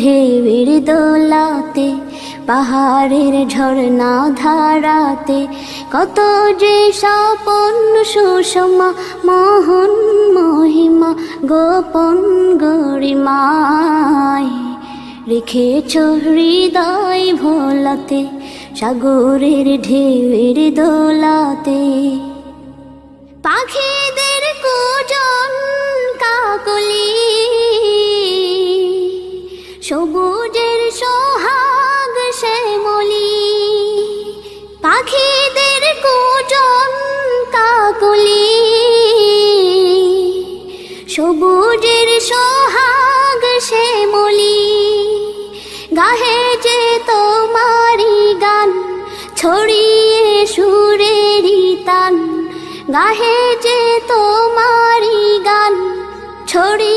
ঢেউয়ের দোলাতে পাহাড়ের ঝর্ণা ধারাতে কত যে স্বপন সুষমা মোহন মহিমা গোপন গরিমায় রেখেছ হৃদয় ভোলাতে সাগরের ঢেউয়ের দোলাতে। পাখিদের কুজন কাকলি সবুজের সোহাগ শ্যামলি, পাখিদের কুজন কাকলি সবুজের সোহাগ শ্যামলি, গাহে যে তোমারি গান ছড়িয়ে সুরেরি তান, গাহে যে তোমারি গান ছড়িয়ে